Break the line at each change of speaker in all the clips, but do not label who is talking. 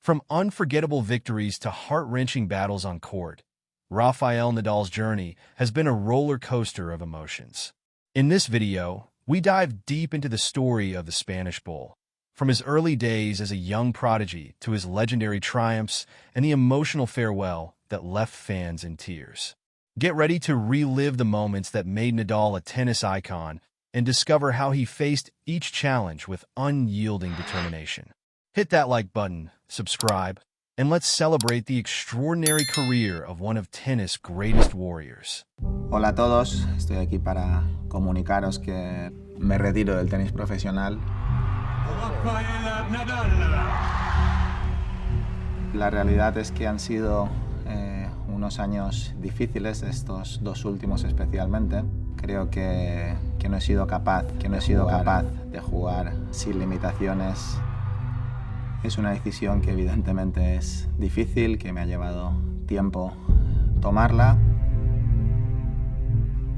From unforgettable victories to heart-wrenching battles on court, Rafael Nadal's journey has been a roller coaster of emotions. In this video, we dive deep into the story of the Spanish Bull, from his early days as a young prodigy to his legendary triumphs and the emotional farewell that left fans in tears. Get ready to relive the moments that made Nadal a tennis icon and discover how he faced each challenge with unyielding determination. Hit that like button, subscribe, and let's celebrate the extraordinary career of one of tennis' greatest warriors.
Hola a todos, estoy aquí para comunicaros que me retiro del tenis profesional.
Rafael Nadal.
La realidad es que han sido unos años difíciles, estos dos últimos especialmente. Creo que no he sido capaz de jugar sin limitaciones. Es una decisión que evidentemente es difícil, que me ha llevado tiempo tomarla,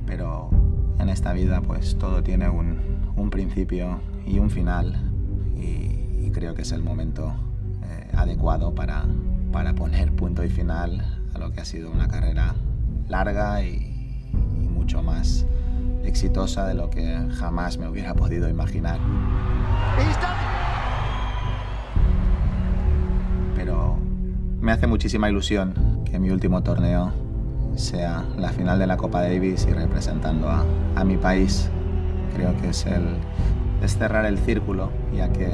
pero en esta vida pues todo tiene un principio y un final y creo que es el momento adecuado para poner punto y final a lo que ha sido una carrera larga y mucho más exitosa de lo que jamás me hubiera podido imaginar. Pero me hace muchísima ilusión que mi último torneo sea la final de la Copa Davis y representando a mi país. Creo que es cerrar el círculo, ya que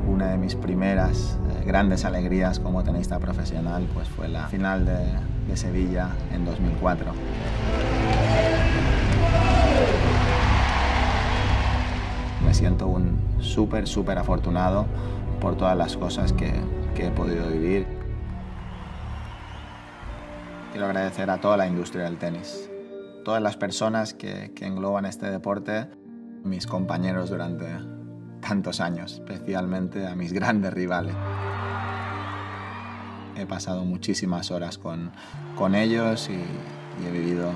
una de mis primeras grandes alegrías como tenista profesional pues fue la final de Sevilla en 2004. Me siento un súper afortunado por todas las cosas que he podido vivir. Quiero agradecer a toda la industria del tenis, todas las personas que engloban este deporte, mis compañeros durante tantos años, especialmente a mis grandes rivales. He pasado muchísimas horas con ellos y he vivido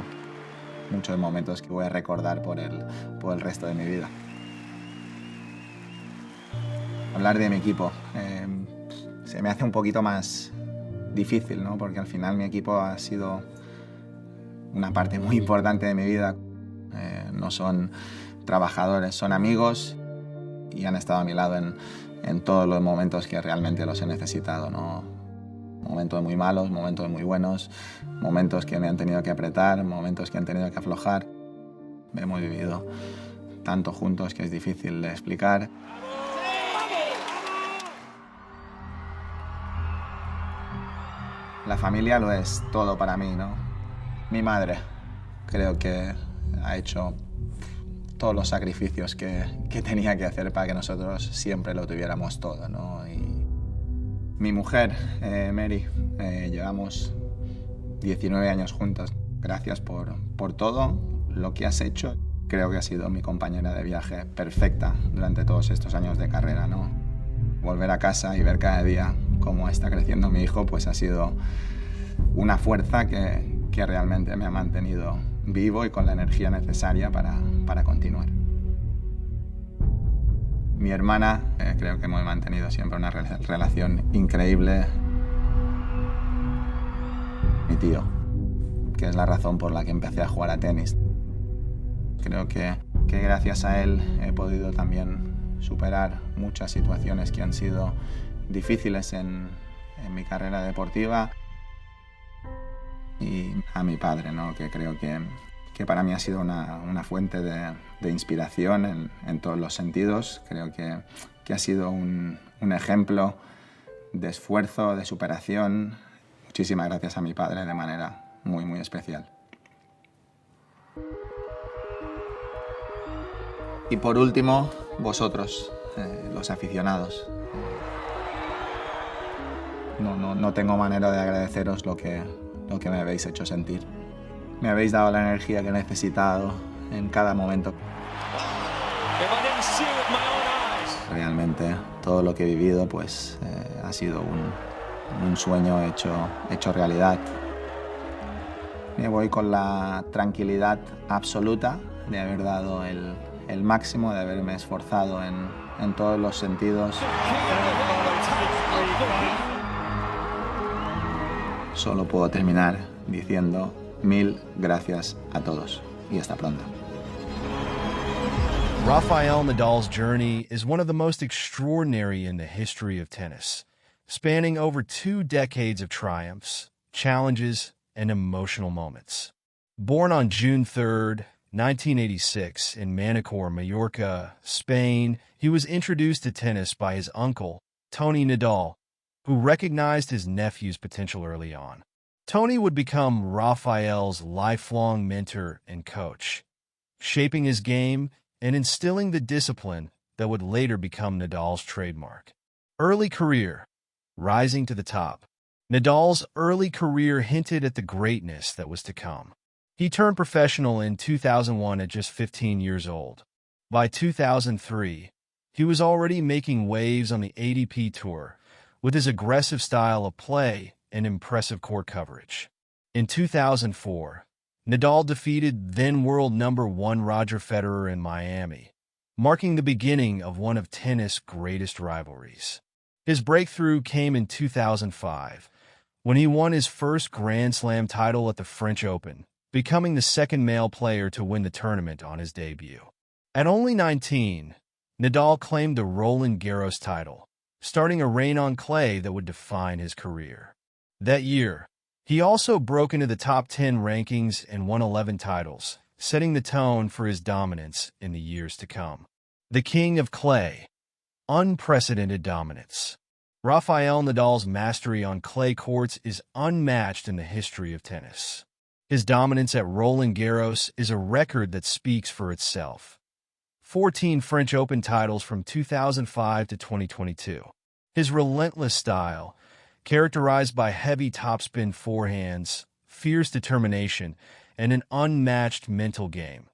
muchos momentos que voy a recordar por el resto de mi vida. Hablar de mi equipo se me hace un poquito más difícil, ¿no? Porque al final mi equipo ha sido una parte muy importante de mi vida. No son trabajadores, son amigos y han estado a mi lado en todos los momentos que realmente los he necesitado, ¿no? Momentos muy malos, momentos muy buenos, momentos que me han tenido que apretar, momentos que han tenido que aflojar. Hemos vivido tanto juntos que es difícil de explicar. La familia lo es todo para mí, ¿no? Mi madre creo que ha hecho todos los sacrificios que tenía que hacer para que nosotros siempre lo tuviéramos todo, ¿no? Y mi mujer, Mary, llevamos 19 años juntos. Gracias por todo lo que has hecho. Creo que has sido mi compañera de viaje perfecta durante todos estos años de carrera, ¿no? Volver a casa y ver cada día cómo está creciendo mi hijo, pues ha sido una fuerza que realmente me ha mantenido vivo y con la energía necesaria para continuar. Mi hermana, creo que hemos mantenido siempre una relación increíble. Mi tío, que es la razón por la que empecé a jugar a tenis. Creo que gracias a él he podido también superar muchas situaciones que han sido difíciles en mi carrera deportiva. Y a mi padre, ¿no? Que creo que para mí ha sido una fuente de inspiración en todos los sentidos. Creo que ha sido un ejemplo de esfuerzo, de superación. Muchísimas gracias a mi padre de manera muy especial. Y por último, vosotros, los aficionados. No tengo manera de agradeceros lo que me habéis hecho sentir. Me habéis dado la energía que he necesitado en cada momento. Realmente todo lo que he vivido pues, ha sido un sueño hecho realidad. Me voy con la tranquilidad absoluta de haber dado el máximo, de haberme esforzado en todos los sentidos. solo puedo terminar diciendo mil gracias a todos y hasta pronto.
Rafael Nadal's journey is one of the most extraordinary in the history of tennis, spanning over 2 decades of triumphs, challenges, and emotional moments. Born on June 3, 1986, in Manacor, Mallorca, Spain, he was introduced to tennis by his uncle, Toni Nadal, who recognized his nephew's potential early on. Toni would become Rafael's lifelong mentor and coach, shaping his game and instilling the discipline that would later become Nadal's trademark. Early career. Rising to the top. Nadal's early career hinted at the greatness that was to come. He turned professional in 2001 at just 15 years old. By 2003, he was already making waves on the ATP Tour with his aggressive style of play and impressive court coverage. In 2004, Nadal defeated then-world number 1 Roger Federer in Miami, marking the beginning of one of tennis' greatest rivalries. His breakthrough came in 2005, when he won his first Grand Slam title at the French Open, becoming the second male player to win the tournament on his debut. At only 19, Nadal claimed the Roland Garros title, starting a reign on clay that would define his career. That year, he also broke into the top 10 rankings and won 11 titles, setting the tone for his dominance in the years to come. The King of Clay. Unprecedented dominance. Rafael Nadal's mastery on clay courts is unmatched in the history of tennis. His dominance at Roland Garros is a record that speaks for itself. 14 French Open titles from 2005 to 2022. His relentless style, characterized by heavy topspin forehands, fierce determination, and an unmatched mental game,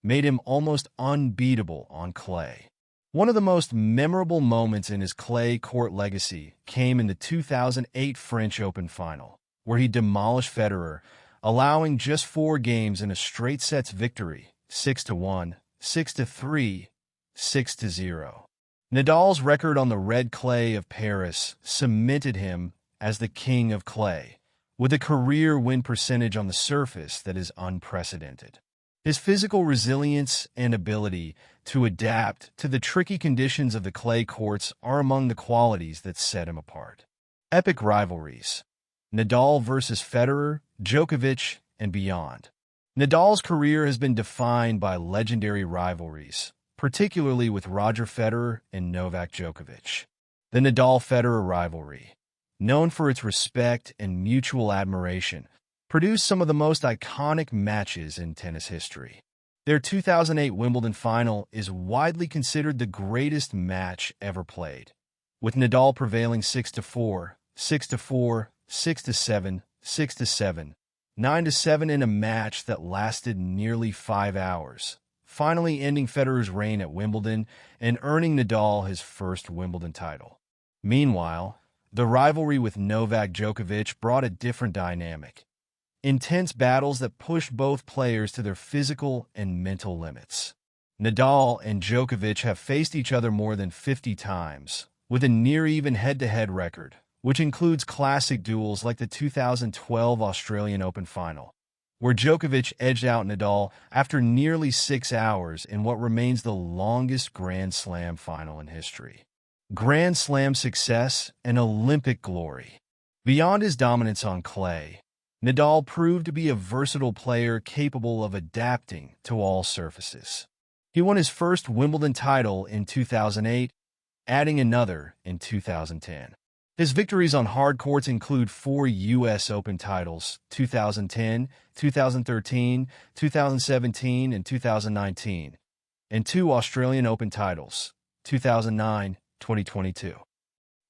made him almost unbeatable on clay. One of the most memorable moments in his clay court legacy came in the 2008 French Open final, where he demolished Federer, allowing just 4 games in a straight sets victory, 6-1, 6-3, 6-0. Nadal's record on the red clay of Paris cemented him as the king of clay, with a career win percentage on the surface that is unprecedented. His physical resilience and ability to adapt to the tricky conditions of the clay courts are among the qualities that set him apart. Epic rivalries. Nadal versus Federer, Djokovic, and beyond. Nadal's career has been defined by legendary rivalries, particularly with Roger Federer and Novak Djokovic. The Nadal-Federer rivalry, known for its respect and mutual admiration, produced some of the most iconic matches in tennis history. Their 2008 Wimbledon final is widely considered the greatest match ever played, with Nadal prevailing 6-4, 6-4, 6-7, 6-7, 9-7 in a match that lasted nearly 5 hours, finally ending Federer's reign at Wimbledon and earning Nadal his first Wimbledon title. Meanwhile, the rivalry with Novak Djokovic brought a different dynamic. Intense battles that pushed both players to their physical and mental limits. Nadal and Djokovic have faced each other more than 50 times, with a near-even head-to-head record, which includes classic duels like the 2012 Australian Open final, where Djokovic edged out Nadal after nearly 6 hours in what remains the longest Grand Slam final in history. Grand Slam success and Olympic glory. Beyond his dominance on clay, Nadal proved to be a versatile player capable of adapting to all surfaces. He won his first Wimbledon title in 2008, adding another in 2010. His victories on hard courts include 4 U.S. Open titles, 2010, 2013, 2017, and 2019, and 2 Australian Open titles, 2009, 2022.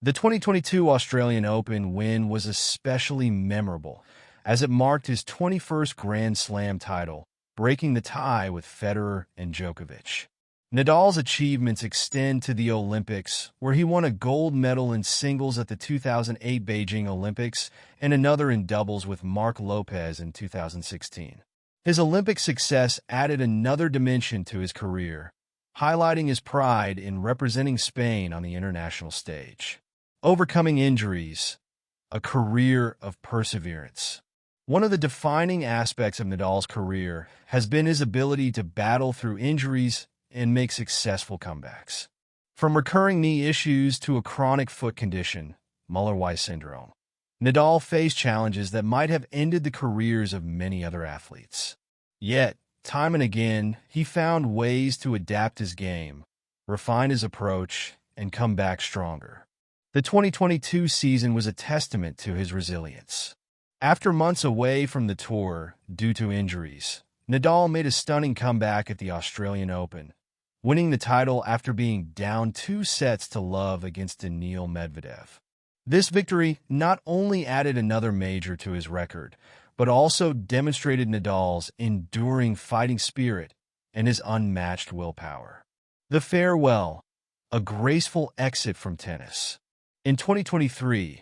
The 2022 Australian Open win was especially memorable, as it marked his 21st Grand Slam title, breaking the tie with Federer and Djokovic. Nadal's achievements extend to the Olympics, where he won a gold medal in singles at the 2008 Beijing Olympics and another in doubles with Marc Lopez in 2016. His Olympic success added another dimension to his career, highlighting his pride in representing Spain on the international stage. Overcoming injuries. a career of perseverance. One of the defining aspects of Nadal's career has been his ability to battle through injuries and make successful comebacks. From recurring knee issues to a chronic foot condition, Muller-Weiss syndrome, Nadal faced challenges that might have ended the careers of many other athletes. Yet, time and again, he found ways to adapt his game, refine his approach, and come back stronger. The 2022 season was a testament to his resilience. After months away from the tour due to injuries, Nadal made a stunning comeback at the Australian Open, winning the title after being down 2-0 against Daniil Medvedev. This victory not only added another major to his record, but also demonstrated Nadal's enduring fighting spirit and his unmatched willpower. The farewell, a graceful exit from tennis. In 2023,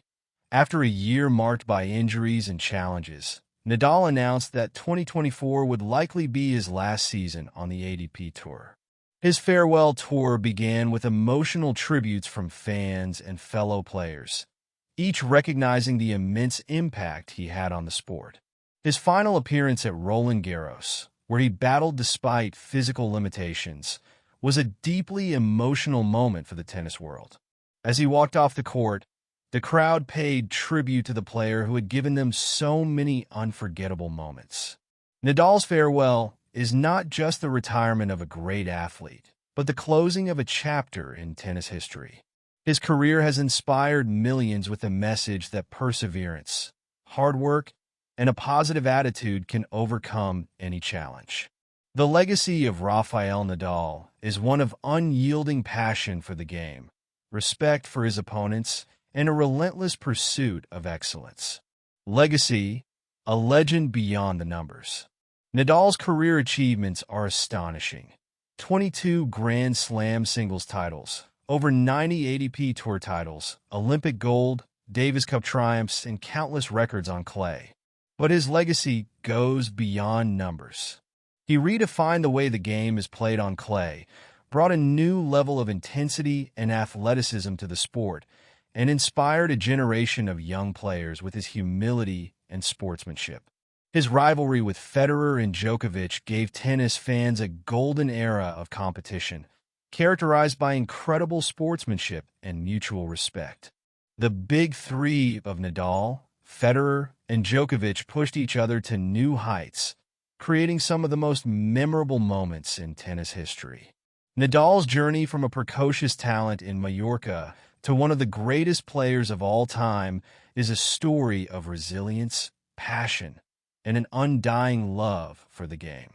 after a year marked by injuries and challenges, Nadal announced that 2024 would likely be his last season on the ATP Tour. His farewell tour began with emotional tributes from fans and fellow players, each recognizing the immense impact he had on the sport. His final appearance at Roland Garros, where he battled despite physical limitations, was a deeply emotional moment for the tennis world. As he walked off the court, the crowd paid tribute to the player who had given them so many unforgettable moments. Nadal's farewell is not just the retirement of a great athlete, but the closing of a chapter in tennis history. His career has inspired millions with a message that perseverance, hard work, and a positive attitude can overcome any challenge. The legacy of Rafael Nadal is one of unyielding passion for the game, respect for his opponents, and a relentless pursuit of excellence. Legacy, a legend beyond the numbers. Nadal's career achievements are astonishing. 22 Grand Slam singles titles, over 90 ATP Tour titles, Olympic gold, Davis Cup triumphs, and countless records on clay. But his legacy goes beyond numbers. He redefined the way the game is played on clay, brought a new level of intensity and athleticism to the sport, and inspired a generation of young players with his humility and sportsmanship. His rivalry with Federer and Djokovic gave tennis fans a golden era of competition, characterized by incredible sportsmanship and mutual respect. The big three of Nadal, Federer, and Djokovic pushed each other to new heights, creating some of the most memorable moments in tennis history. Nadal's journey from a precocious talent in Mallorca to one of the greatest players of all time is a story of resilience, passion, and an undying love for the game.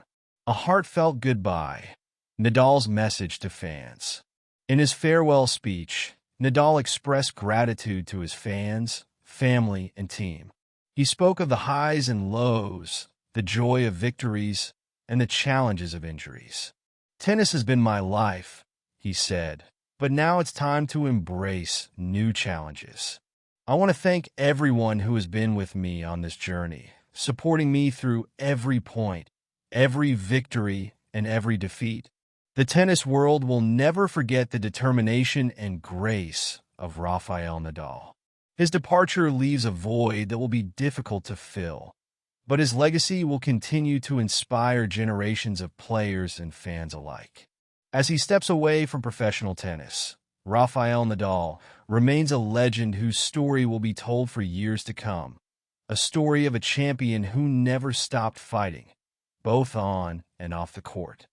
A heartfelt goodbye, Nadal's message to fans. In his farewell speech, Nadal expressed gratitude to his fans, family, and team. He spoke of the highs and lows, the joy of victories, and the challenges of injuries. "Tennis has been my life," he said, "but now it's time to embrace new challenges. I want to thank everyone who has been with me on this journey, supporting me through every point, every victory, and every defeat. The tennis world will never forget the determination and grace of Rafael Nadal. His departure leaves a void that will be difficult to fill, but his legacy will continue to inspire generations of players and fans alike." As he steps away from professional tennis, Rafael Nadal remains a legend whose story will be told for years to come, a story of a champion who never stopped fighting, both on and off the court.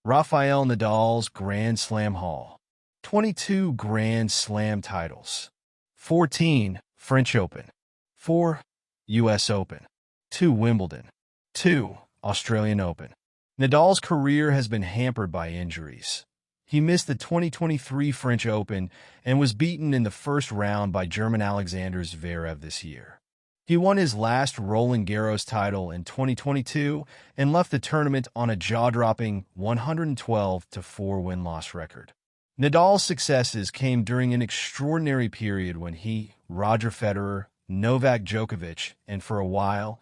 Rafael Nadal's Grand Slam haul: 22 Grand Slam titles, 14 French Open, 4 US Open, 2 Wimbledon, 2 Australian Open. Nadal's career has been hampered by injuries. He missed the 2023 French Open and was beaten in the first round by German Alexander Zverev this year. He won his last Roland Garros title in 2022 and left the tournament on a jaw-dropping 112-4 win-loss record. Nadal's successes came during an extraordinary period when he, Roger Federer, Novak Djokovic, and for a while,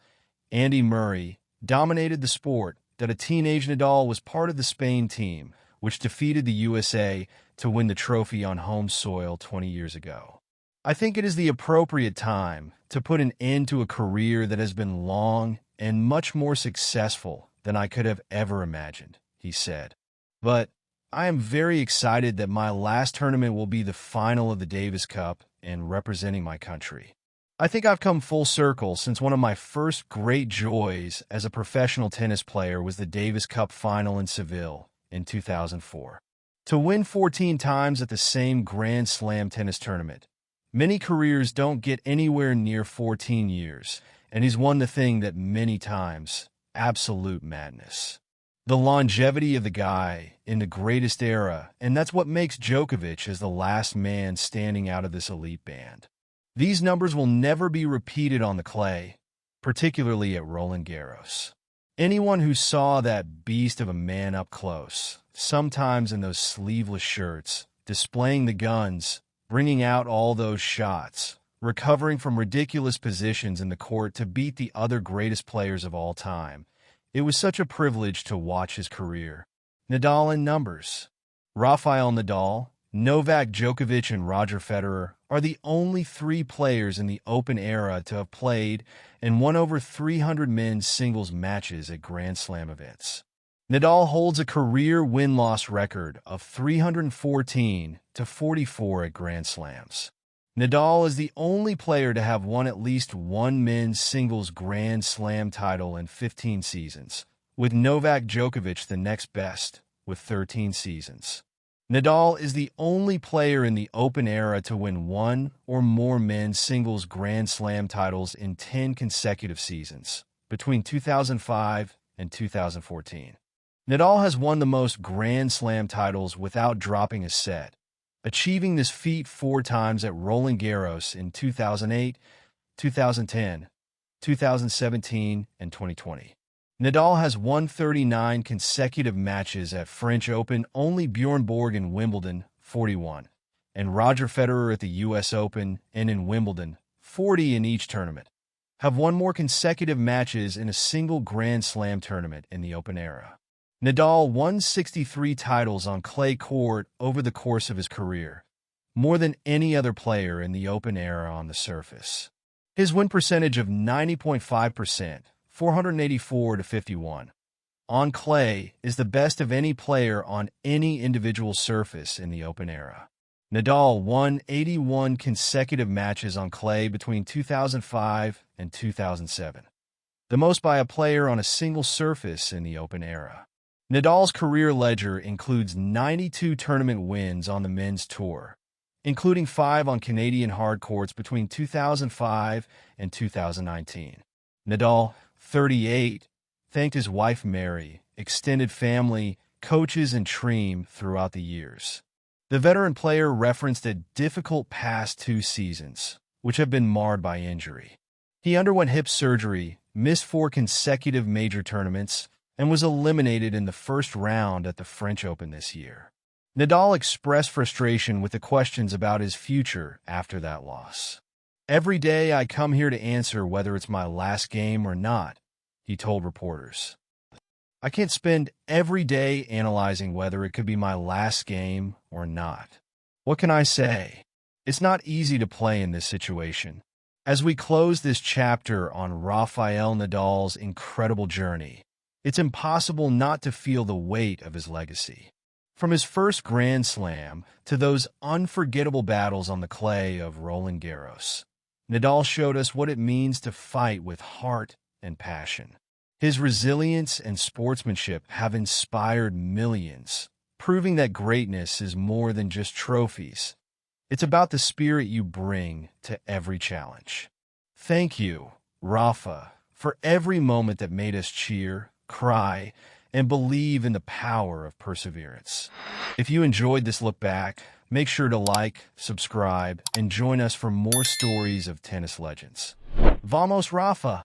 Andy Murray, dominated the sport. That a teenage Nadal was part of the Spain team, which defeated the USA to win the trophy on home soil 20 years ago. I think it is the appropriate time to put an end to a career that has been long and much more successful than I could have ever imagined, he said. But I am very excited that my last tournament will be the final of the Davis Cup and representing my country. I think I've come full circle since one of my first great joys as a professional tennis player was the Davis Cup final in Seville in 2004. To win 14 times at the same Grand Slam tennis tournament. Many careers don't get anywhere near 14 years, and he's won the thing that many times, absolute madness. The longevity of the guy in the greatest era, and that's what makes Djokovic as the last man standing out of this elite band. These numbers will never be repeated on the clay, particularly at Roland Garros. Anyone who saw that beast of a man up close, sometimes in those sleeveless shirts, displaying the guns, bringing out all those shots, recovering from ridiculous positions in the court to beat the other greatest players of all time. It was such a privilege to watch his career. Nadal in numbers. Rafael Nadal, Novak Djokovic, and Roger Federer are the only three players in the Open era to have played and won over 300 men's singles matches at Grand Slam events. Nadal holds a career win-loss record of 314-44 at Grand Slams. Nadal is the only player to have won at least one men's singles Grand Slam title in 15 seasons, with Novak Djokovic the next best, with 13 seasons. Nadal is the only player in the Open era to win one or more men's singles Grand Slam titles in 10 consecutive seasons, between 2005 and 2014. Nadal has won the most Grand Slam titles without dropping a set, achieving this feat 4 times at Roland Garros in 2008, 2010, 2017, and 2020. Nadal has won 39 consecutive matches at French Open, only Bjorn Borg in Wimbledon, 41, and Roger Federer at the US Open and in Wimbledon, 40 in each tournament, have won more consecutive matches in a single Grand Slam tournament in the Open era. Nadal won 63 titles on clay court over the course of his career, more than any other player in the Open era on the surface. His win percentage of 90.5%, 484-51, on clay is the best of any player on any individual surface in the Open era. Nadal won 81 consecutive matches on clay between 2005 and 2007, the most by a player on a single surface in the Open era. Nadal's career ledger includes 92 tournament wins on the men's tour, including 5 on Canadian hard courts between 2005 and 2019. Nadal, 38, thanked his wife Mary, extended family, coaches, and team throughout the years. The veteran player referenced a difficult past 2 seasons, which have been marred by injury. He underwent hip surgery, missed 4 consecutive major tournaments, and was eliminated in the first round at the French Open this year. Nadal expressed frustration with the questions about his future after that loss. "Every day I come here to answer whether it's my last game or not," he told reporters. "I can't spend every day analyzing whether it could be my last game or not. What can I say? It's not easy to play in this situation." As we close this chapter on Rafael Nadal's incredible journey, it's impossible not to feel the weight of his legacy. From his first Grand Slam to those unforgettable battles on the clay of Roland Garros, Nadal showed us what it means to fight with heart and passion. His resilience and sportsmanship have inspired millions, proving that greatness is more than just trophies. It's about the spirit you bring to every challenge. Thank you, Rafa, for every moment that made us cheer, cry, and believe in the power of perseverance. If you enjoyed this look back, make sure to like, subscribe, and join us for more stories of tennis legends. Vamos, Rafa!